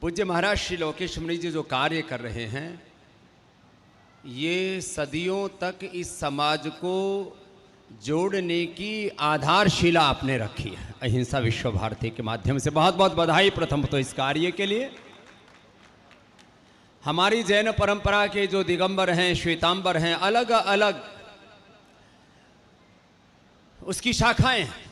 पूज्य महाराज श्री लोकेश मुनि जी जो कार्य कर रहे हैं, ये सदियों तक इस समाज को जोड़ने की आधारशिला आपने रखी है अहिंसा विश्व भारती के माध्यम से। बहुत बहुत बधाई प्रथम तो इस कार्य के लिए। हमारी जैन परंपरा के जो दिगंबर हैं, श्वेतांबर हैं, अलग अलग उसकी शाखाएं हैं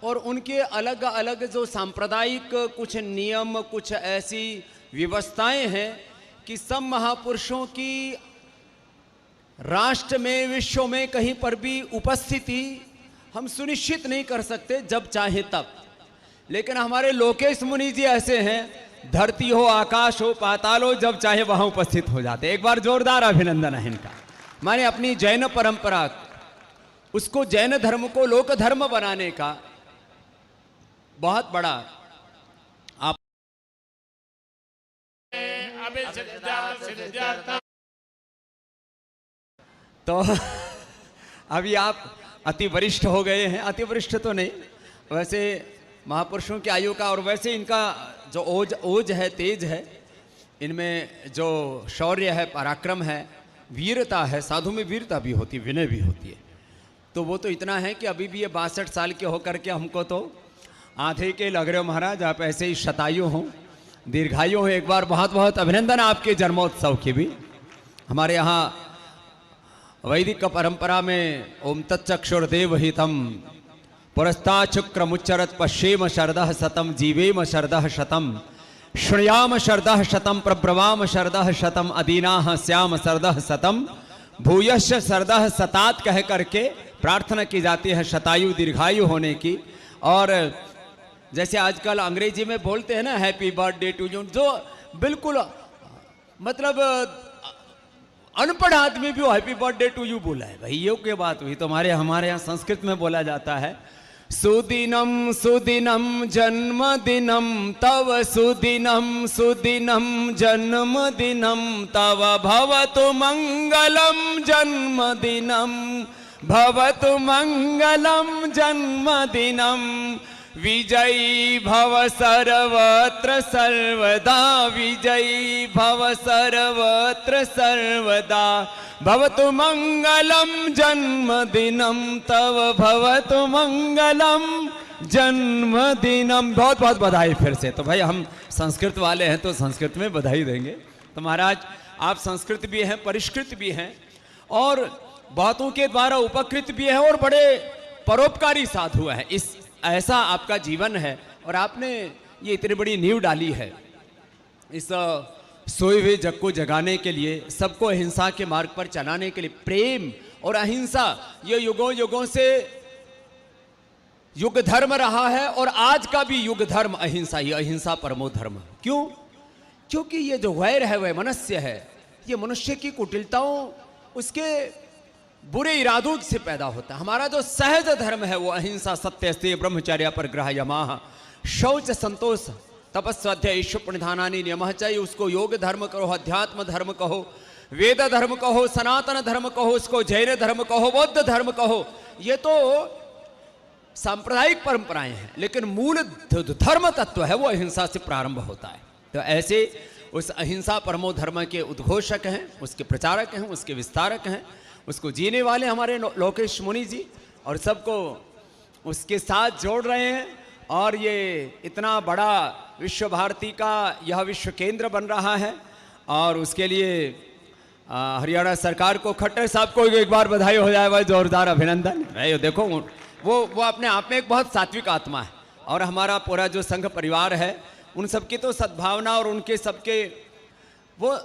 और उनके अलग अलग जो सांप्रदायिक कुछ नियम, कुछ ऐसी व्यवस्थाएं हैं कि सब महापुरुषों की राष्ट्र में, विश्व में कहीं पर भी उपस्थिति हम सुनिश्चित नहीं कर सकते जब चाहे तब। लेकिन हमारे लोकेश मुनि जी ऐसे हैं, धरती हो, आकाश हो, पाताल हो, जब चाहे वहां उपस्थित हो जाते। एक बार जोरदार अभिनंदन है इनका। माने अपनी जैन परंपरा, उसको जैन धर्म को लोक धर्म बनाने का बहुत बड़ा आप तो अभी आप अति वरिष्ठ हो गए हैं। अति वरिष्ठ तो नहीं, वैसे महापुरुषों की आयु का, और वैसे इनका जो ओज है, तेज है, इनमें जो शौर्य है, पराक्रम है, वीरता है। साधु में वीरता भी होती है, विनय भी होती है। तो वो तो इतना है कि अभी भी ये 62 साल के होकर के हमको तो आधे के लग रहे हो महाराज। आप ऐसे ही शतायु हों, दीर्घायु हों। एक बार बहुत बहुत अभिनंदन आपके जन्मोत्सव की भी। हमारे यहाँ वैदिक परंपरा में ओम तच्चक्षुर्देव हितम पुरस्ताचक्रमुच्चरत पश्येम शरदः शतम जीवेम शरदः शतम शृणुयाम शरदः शतम प्रब्रवाम शरदः शतम अदीनाः स्याम शरदः शतम भूयश्च शरदः शतात कह करके प्रार्थना की जाती है शतायु दीर्घायु होने की। और जैसे आजकल अंग्रेजी में बोलते हैं ना, हैप्पी बर्थडे टू यू, जो बिल्कुल मतलब अनपढ़ आदमी भी हैप्पी बर्थडे टू यू बोला है। भाई ये क्या बात हुई? तो हमारे यहाँ संस्कृत में बोला जाता है, सुदिनम सुदिनम जन्मदिनम तव, सुदिनम सुदिनम जन्मदिनम तव, भवतु मंगलम जन्मदिनम, भवतु मंगलम जन्मदिनम, विजयी भव सर्वत्र सर्वदा, विजयी भव सर्वत्र सर्वदा, भवतु मंगलम जन्मदिनम तव, भवतु मंगलम जन्मदिनम। बहुत बहुत बधाई फिर से। तो भाई हम संस्कृत वाले हैं तो संस्कृत में बधाई देंगे। तो महाराज आप संस्कृत भी हैं, परिष्कृत भी हैं, और बातों के द्वारा उपकृत भी है, और बड़े परोपकारी साधु हैं। इस ऐसा आपका जीवन है, और आपने ये इतनी बड़ी नींव डाली है इस सोए हुए जग को जगाने के लिए, सबको अहिंसा के मार्ग पर चलाने के लिए। प्रेम और अहिंसा ये युगों युगों से युग धर्म रहा है, और आज का भी युग धर्म अहिंसा ही, अहिंसा परमो धर्म। क्यों? क्योंकि ये जो वैर है, वह मनुष्य है, ये मनुष्य की कुटिलताओं, उसके बुरे इरादों से पैदा होता है। हमारा जो सहज धर्म है वो अहिंसा, सत्य, स्तेय, ब्रह्मचर्य, परिग्रह, यमाह, शौच, संतोष, तपस्वाध्याय, ईश्वर प्रणिधानानि नियमः चाहिए। उसको योग धर्म कहो, अध्यात्म धर्म कहो, वेद धर्म कहो, सनातन धर्म कहो, उसको जैन धर्म कहो, बौद्ध धर्म कहो। ये तो सांप्रदायिक परंपराएं हैं, लेकिन मूल धर्म तत्व है वो अहिंसा से प्रारंभ होता है। तो ऐसे उस अहिंसा परमो धर्म के उद्घोषक हैं, उसके प्रचारक हैं, उसके विस्तारक हैं, उसको जीने वाले हमारे लोकेश मुनि जी, और सबको उसके साथ जोड़ रहे हैं। और ये इतना बड़ा विश्व भारती का यह विश्व केंद्र बन रहा है, और उसके लिए हरियाणा सरकार को, खट्टर साहब को एक बार बधाई हो जाए, भाई जोरदार अभिनंदन। देखो वो अपने आप में एक बहुत सात्विक आत्मा है, और हमारा पूरा जो संघ परिवार है उन सबकी तो सद्भावना, और उनके सबके वो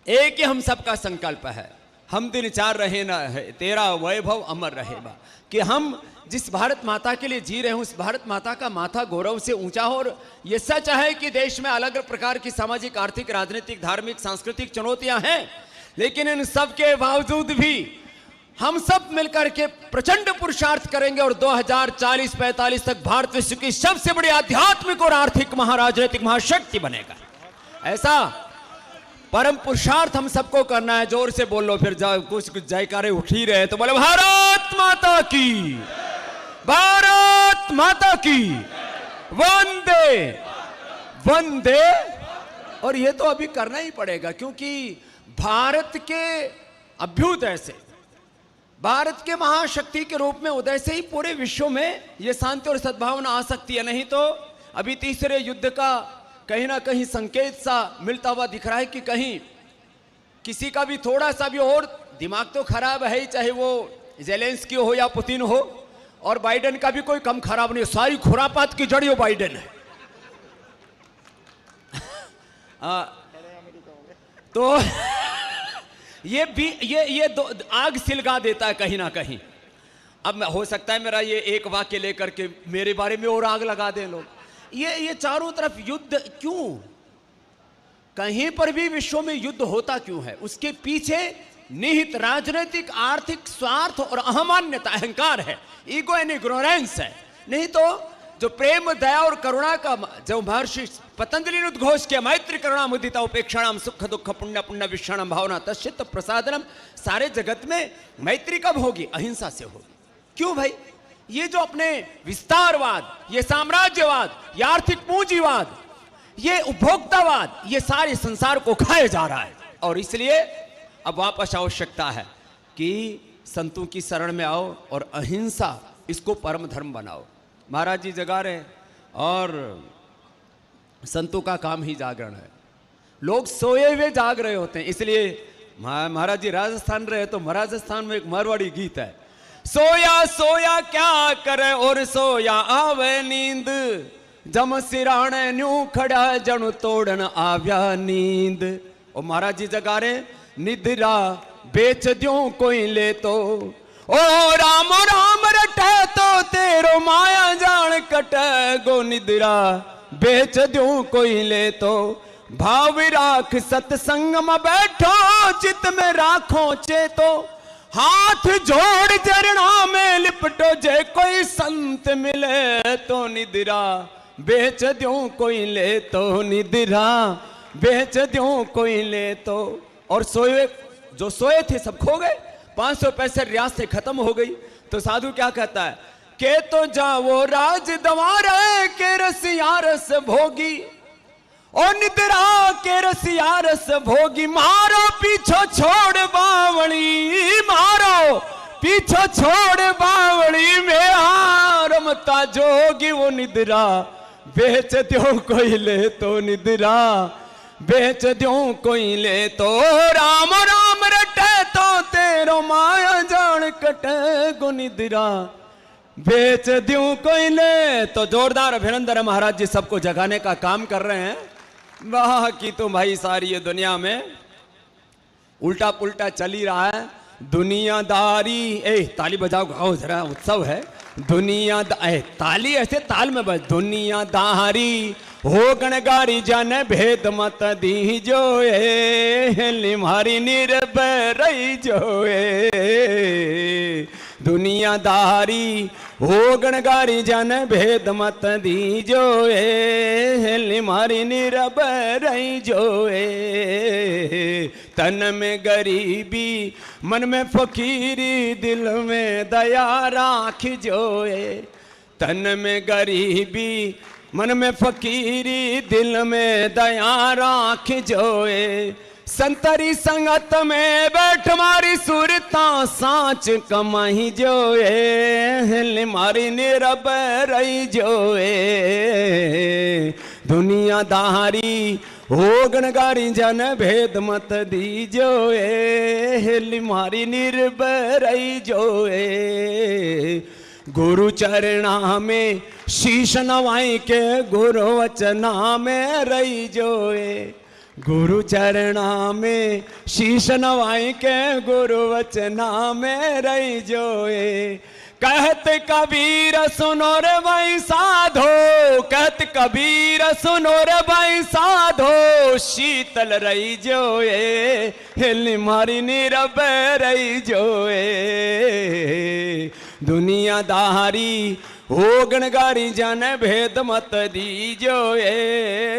एक ही हम सबका संकल्प है, हम दिन चार रहे न है, तेरा वैभव अमर रहेगा। कि हम जिस भारत माता के लिए जी रहे हैं, उस भारत माता का माथा गौरव से ऊंचा हो। और ये सच है कि देश में अलग अलग प्रकार की सामाजिक, आर्थिक, राजनीतिक, धार्मिक, सांस्कृतिक चुनौतियां हैं, लेकिन इन सब के बावजूद भी हम सब मिलकर के प्रचंड पुरुषार्थ करेंगे, और 2040-45 तक भारत विश्व की सबसे बड़ी आध्यात्मिक और आर्थिक महाराजनीतिक महाशक्ति बनेगा। ऐसा परम पुरुषार्थ हम सबको करना है। जोर से बोल लो, फिर कुछ जयकारे उठ ही रहे तो बोले भारत माता की, भारत माता की, वंदे वंदे। और ये तो अभी करना ही पड़ेगा, क्योंकि भारत के अभ्युदय से, भारत के महाशक्ति के रूप में उदय से ही पूरे विश्व में ये शांति और सद्भावना आ सकती है। नहीं तो अभी तीसरे युद्ध का कहीं ना कहीं संकेत सा मिलता हुआ दिख रहा है कि कहीं किसी का भी थोड़ा सा भी और दिमाग तो खराब है ही, चाहे वो ज़ेलेंस्की हो या पुतिन हो, और बाइडेन का भी कोई कम खराब नहीं, सारी खुरापात की जड़ी हो बाइडेन है। तो ये आग सिलगा देता है कहीं ना कहीं। अब हो सकता है मेरा ये एक वाक्य लेकर के मेरे बारे में और आग लगा दें लोग। ये चारों तरफ युद्ध क्यों, कहीं पर भी विश्व में युद्ध होता क्यों है? उसके पीछे निहित राजनीतिक आर्थिक स्वार्थ और अहमान्यता, अहंकार है, ईगो एंड इग्नोरेंस है। नहीं तो जो प्रेम दया और करुणा का जो महर्षि पतंजलि ने उद्घोष किया, मैत्री करुणा मुदिता उपेक्षाणाम सुख दुख पुण्य पुण्य विषाणम भावना तच्चित्त प्रसादनम, सारे जगत में मैत्री कब होगी? अहिंसा से होगी। क्यों भाई? ये जो अपने विस्तारवाद, ये साम्राज्यवाद, ये आर्थिक पूंजीवाद, ये उपभोक्तावाद, ये सारे संसार को खाए जा रहा है। और इसलिए अब वापस आवश्यकता है कि संतों की शरण में आओ और अहिंसा इसको परम धर्म बनाओ। महाराज जी जगा रहे हैं और संतों का काम ही जागरण है। लोग सोए हुए जाग रहे होते हैं। इसलिए महाराज जी राजस्थान रहे तो राजस्थान में एक मारवाड़ी गीत है, सोया सोया क्या करे और सोया आवे नींद, जम सिराणे न्यू खड़ा जणु तोड़न आव्या नींद। और महाराज जी जगा रहे, निद्रा बेच द्यों कोई ले तो, ओ राम राम रटे तो तेरो माया जान कटे गो, निद्रा बेच द्यों कोई ले तो, भाव राख सत्संग में बैठो चित में राखो चेतो, हाथ जोड़ चरणा में लिपटो जे कोई संत मिले तो, निद्रा बेच द्यों कोई ले तो, निद्रा बेच द्यों कोई ले तो। और सोए जो सोए थे सब खो गए, 500 पैसे रियासतें खत्म हो गई। तो साधु क्या कहता है, के तो जाओ राज दवारे के रसिया रस भोगी, और निद्रा के रसिया रस भोगी, मारो पीछो छोड़ बावली, मारो पीछो छोड़ बावली में रमता जोगी, वो निद्रा बेच दो कोई ले तो, निद्रा बेच दो कोई ले तो, राम राम रटे तो तेरो माया जान कटे गो, निद्रा बेच दूं कोई ले तो। जोरदार अभिनंदन है, महाराज जी सबको जगाने का काम कर रहे हैं। वाह की तो भाई सारी ये दुनिया में उल्टा पुल्टा चल ही रहा है। दुनियादारी, ताली बजाओ गाओ जरा, उत्सव है। ताली ऐसे ताल में बज, दुनियादारी हो गणगारी जाने भेद मत दी जो, लिम्हारी निर्भय रही जो, दुनियादारी हो गणगारी जाने भेद मत दी जो, लिम्हारी निर्भय रही जो, तन में गरीबी मन में फकीरी दिल में दया राख जो, तन में गरीबी मन में फकीरी दिल में दया राख जोए, संतरी संगत में बैठ मारी सुरता सांच कमाई जोए, लिमारी निरब रही जोए, दुनियादारी हो गणगारी जन भेद मत दी जोए, लिमारी निर्भय रही जोए, गुरु चरणा में शीश नवाई के गुरु वचना में रही जोए, गुरु चरणा में शीश नवाई के गुरु वचना में रही जोए, कहत कबीर सुनो रे भाई साधो, कहत कबीर सुनो रे भाई साधो, शीतल रही जोए, हिल मारी नीरब रही जोए, दुनियादारी हो गणगारी जन भेद मत दी जोए,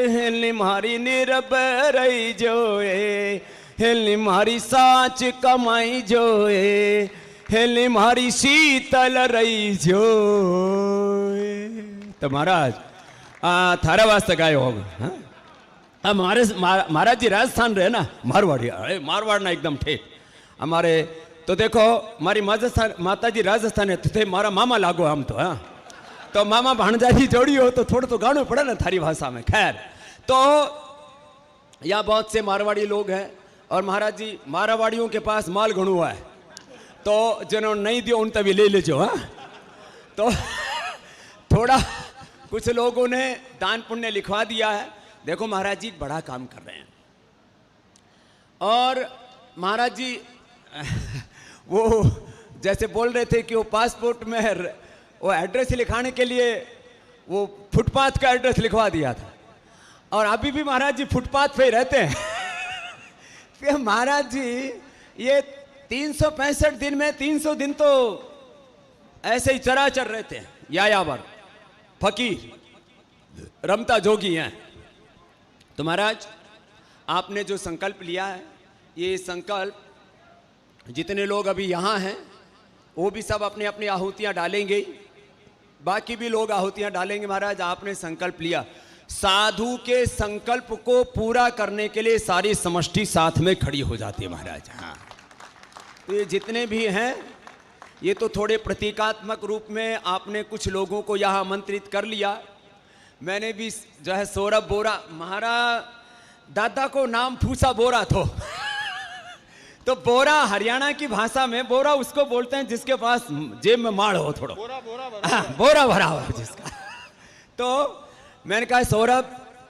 हिल मारी नीरब रही जोए, हिल मारी साच कमाई जोए, हेली मारी शीतल रही जो। तो महाराज थारा वास्ते गायो होगा। हमारे महाराज जी राजस्थान रहे ना, मारवाड़ी, अरे मारवाड़ ना एकदम ठेठ हमारे। तो देखो हमारी माता जी राजस्थान है, तो थे मारा मामा लागो हम तो। हाँ, तो मामा भाणजा जी जोड़ी हो तो थोड़ा तो गाना पड़ा ना थारी भाषा में। खैर, तो यहाँ बहुत से मारवाड़ी लोग हैं, और महाराज जी मारवाड़ियों के पास माल घणो है, तो जिन्होंने नहीं दियो उन तभी ले लीजिए। हाँ, तो थोड़ा कुछ लोगों ने दान पुण्य लिखवा दिया है। देखो महाराज जी बड़ा काम कर रहे हैं, और महाराज जी वो जैसे बोल रहे थे कि वो पासपोर्ट में वो एड्रेस लिखाने के लिए वो फुटपाथ का एड्रेस लिखवा दिया था, और अभी भी महाराज जी फुटपाथ पे ही रहते हैं। फिर महाराज जी ये 365 दिन में 300 दिन तो ऐसे ही चराचर रहते हैं, यायावर फकीर रमता जोगी हैं। तो महाराज आपने जो संकल्प लिया है, ये संकल्प जितने लोग अभी यहाँ हैं वो भी सब अपनी अपनी आहुतियाँ डालेंगे, बाकी भी लोग आहुतियाँ डालेंगे। महाराज आपने संकल्प लिया, साधु के संकल्प को पूरा करने के लिए सारी समष्टि साथ में खड़ी हो जाती है महाराज। हाँ, तो ये जितने भी हैं ये तो थोड़े प्रतीकात्मक रूप में आपने कुछ लोगों को यहाँ आमंत्रित कर लिया। मैंने भी जो है सौरभ बोरा, हमारा दादा को नाम फूसा बोरा तो बोरा हरियाणा की भाषा में बोरा उसको बोलते हैं जिसके पास जेब में माड़ हो, थोड़ा बोरा भरा हो जिसका। तो मैंने कहा सौरभ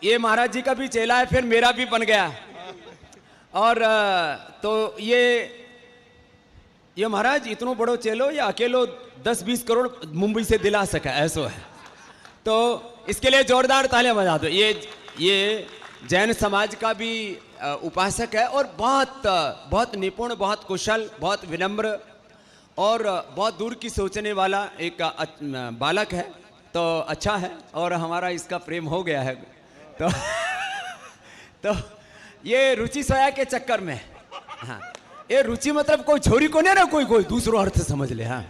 ये महाराज जी का भी चेला है, फिर मेरा भी बन गया। और तो ये महाराज इतनो बड़ो चेलो या अकेलो 10-20 करोड़ मुंबई से दिला सका, ऐसा है। तो इसके लिए जोरदार तालियां बजा दो। ये जैन समाज का भी उपासक है, और बहुत निपुण, बहुत कुशल, बहुत विनम्र और बहुत दूर की सोचने वाला एक बालक है। तो अच्छा है, और हमारा इसका प्रेम हो गया है। तो ये रुचि सोया के चक्कर में, हाँ, ये रुचि मतलब कोई छोरी को नहीं ना, कोई दूसरो अर्थ समझ ले। हाँ,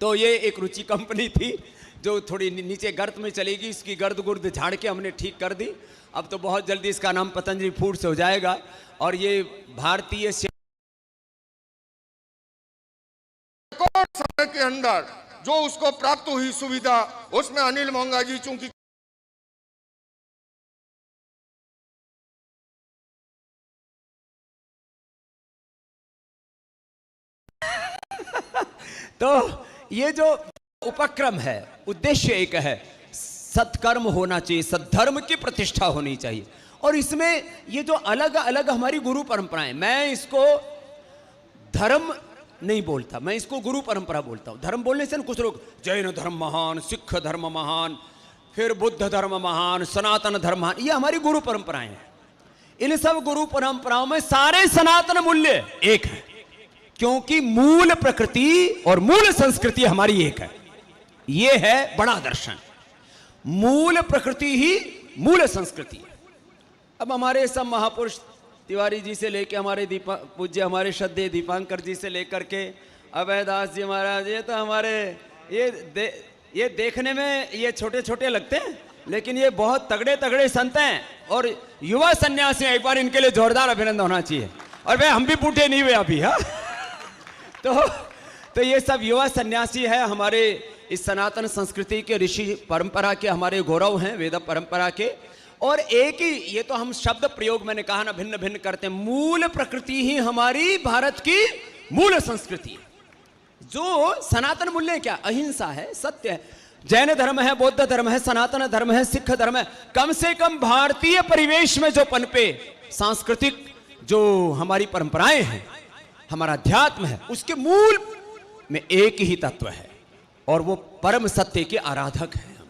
तो ये एक रुचि कंपनी थी जो थोड़ी नीचे गर्त में चलेगी, इसकी गर्द गुर्द झाड़ के हमने ठीक कर दी। अब तो बहुत जल्दी इसका नाम पतंजलि फूड्स हो जाएगा, और ये भारतीय समय के अंदर जो उसको प्राप्त हुई सुविधा, उसमें अनिल मोंगा जी चूंकि तो ये जो उपक्रम है, उद्देश्य एक है, सत्कर्म होना चाहिए, सद्धर्म की प्रतिष्ठा होनी चाहिए। और इसमें ये जो अलग अलग हमारी गुरु परंपराएं, मैं इसको धर्म नहीं बोलता, मैं इसको गुरु परंपरा बोलता हूं। धर्म बोलने से कुछ लोग जैन धर्म महान, सिख धर्म महान, फिर बुद्ध धर्म महान, सनातन धर्म महान, ये हमारी गुरु परंपराएं हैं। इन सब गुरु परंपराओं में सारे सनातन मूल्य एक है, क्योंकि मूल प्रकृति और मूल संस्कृति हमारी एक है। ये है बड़ा दर्शन, मूल प्रकृति ही मूल संस्कृति है। अब हमारे सब महापुरुष तिवारी जी से लेके हमारे पूज्य हमारे श्रद्धेय दीपांकर जी से लेकर के अभयदास जी महाराज, ये तो हमारे ये देखने में ये छोटे छोटे लगते हैं, लेकिन ये बहुत तगड़े तगड़े संत हैं और युवा सन्यासी। एक बार इनके लिए जोरदार अभिनंदन होना चाहिए। और भाई हम भी बूढ़े नहीं हुए अभी। हाँ, तो ये सब युवा सन्यासी है, हमारे इस सनातन संस्कृति के ऋषि परंपरा के हमारे गौरव हैं, वेद परंपरा के। और एक ही, ये तो हम शब्द प्रयोग मैंने कहा ना भिन्न भिन्न करते हैं, मूल प्रकृति ही हमारी भारत की मूल संस्कृति है। जो सनातन मूल्य क्या, अहिंसा है, सत्य है। जैन धर्म है, बौद्ध धर्म है, सनातन धर्म है, सिख धर्म है, कम से कम भारतीय परिवेश में जो पनपे सांस्कृतिक जो हमारी परंपराएं हैं, हमारा अध्यात्म है, उसके मूल में एक ही तत्व है, और वो परम सत्य के आराधक हैं हम।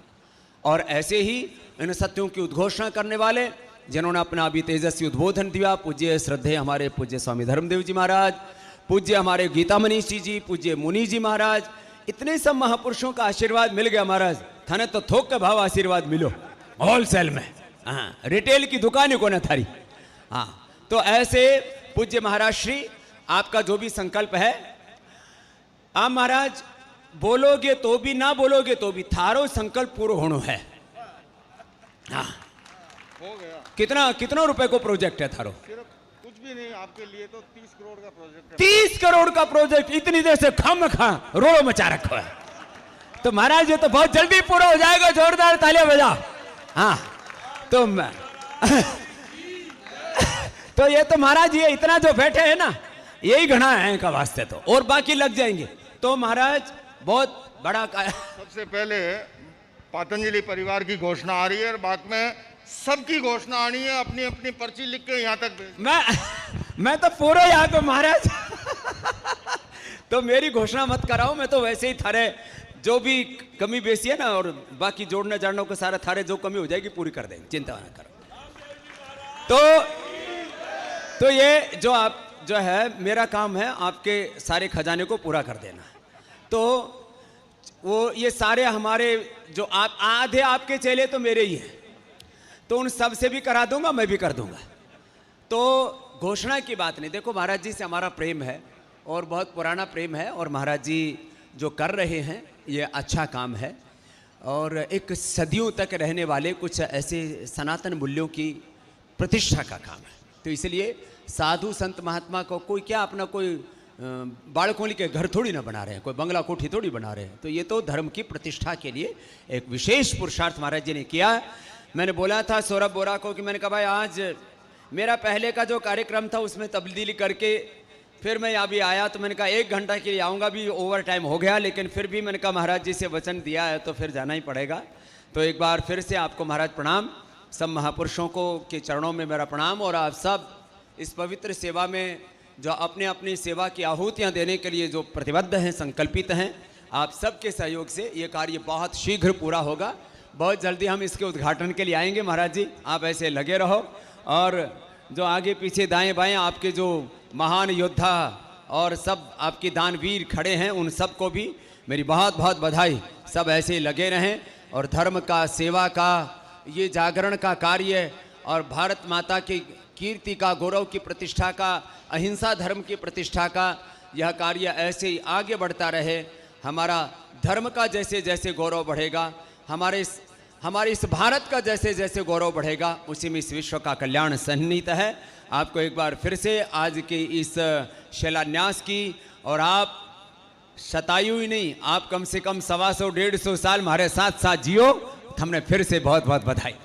और ऐसे ही इन सत्यों की उद्घोषणा करने वाले जिन्होंने अपना अभी तेजस्वी उद्बोधन दिया, पूज्य श्रद्धेय हमारे पूज्य स्वामी धर्मदेव जी महाराज, पूज्य हमारे गीता मनीष जी, पूज्य मुनि जी महाराज, इतने सब महापुरुषों का आशीर्वाद मिल गया महाराज। थाने तो थोक के भाव आशीर्वाद मिलो होलसेल में, हाँ, रिटेल की दुकान को ना थारी। हाँ, तो ऐसे पूज्य महाराज श्री आपका जो भी संकल्प है, आप महाराज बोलोगे तो भी ना बोलोगे तो भी थारो संकल्प पूरा होना है। हाँ, हो गया। कितना कितना रुपए को प्रोजेक्ट है थारो? सिर्फ कुछ भी नहीं, आपके लिए तो 30 करोड़ का प्रोजेक्ट है। 30 करोड़ का प्रोजेक्ट इतनी देर से खम खा रोड़ो मचा रखा है। तो महाराज ये तो बहुत जल्दी पूरा हो जाएगा, जोरदार तालियां बजा। हाँ तो तो ये तो महाराज ये इतना जो बैठे हैं ना, यही घना है इनका वास्ते तो, और बाकी लग जाएंगे। तो महाराज बहुत बड़ा सबसे पहले पतंजलि परिवार की घोषणा आ रही है और बाद में सबकी घोषणा आनी है। अपनी अपनी पर्ची लिख के यहाँ तक भेज। मैं तो पूरा यहाँ पे महाराज तो मेरी घोषणा मत कराओ, मैं तो वैसे ही थारे जो भी कमी बेसी है ना, और बाकी जोड़ने जाड़ने को सारा थारे जो कमी हो जाएगी पूरी कर देंगे, चिंता ना करो। तो ये जो आप जो है मेरा काम है आपके सारे खजाने को पूरा कर देना। तो वो ये सारे हमारे जो आप आधे आपके चेले तो मेरे ही हैं, तो उन सब से भी करा दूंगा, मैं भी कर दूंगा। तो घोषणा की बात नहीं, देखो महाराज जी से हमारा प्रेम है और बहुत पुराना प्रेम है, और महाराज जी जो कर रहे हैं ये अच्छा काम है, और एक सदियों तक रहने वाले कुछ ऐसे सनातन मूल्यों की प्रतिष्ठा का काम है। तो इसलिए साधु संत महात्मा को कोई क्या अपना कोई बालकोली के घर थोड़ी ना बना रहे हैं, कोई बंगला कोठी थोड़ी बना रहे हैं। तो ये तो धर्म की प्रतिष्ठा के लिए एक विशेष पुरुषार्थ महाराज जी ने किया। मैंने बोला था सौरभ बोरा को कि मैंने कहा भाई आज मेरा पहले का जो कार्यक्रम था उसमें तब्दीली करके फिर मैं यहाँ भी आया, तो मैंने कहा 1 घंटा के लिए आऊँगा, भी ओवर टाइम हो गया, लेकिन फिर भी मैंने कहा महाराज जी से वचन दिया है तो फिर जाना ही पड़ेगा। तो एक बार फिर से आपको महाराज प्रणाम, सब महापुरुषों को के चरणों में मेरा प्रणाम, और आप सब इस पवित्र सेवा में जो अपने अपनी सेवा की आहुतियाँ देने के लिए जो प्रतिबद्ध हैं, संकल्पित हैं, आप सबके सहयोग से ये कार्य बहुत शीघ्र पूरा होगा। बहुत जल्दी हम इसके उद्घाटन के लिए आएंगे महाराज जी, आप ऐसे लगे रहो। और जो आगे पीछे दाएं बाएं आपके जो महान योद्धा और सब आपके दानवीर खड़े हैं, उन सब को भी मेरी बहुत बहुत बधाई। सब ऐसे ही लगे रहें और धर्म का, सेवा का, ये जागरण का कार्य और भारत माता की कीर्ति का, गौरव की प्रतिष्ठा का, अहिंसा धर्म की प्रतिष्ठा का यह कार्य ऐसे ही आगे बढ़ता रहे। हमारा धर्म का जैसे जैसे गौरव बढ़ेगा, हमारे इस भारत का जैसे जैसे गौरव बढ़ेगा, उसी में इस विश्व का कल्याण सन्निहित है। आपको एक बार फिर से आज के इस शिलान्यास की, और आप शतायु ही नहीं, आप कम से कम 125-150 साल हमारे साथ साथ जियो। हमने फिर से बहुत बहुत बधाई।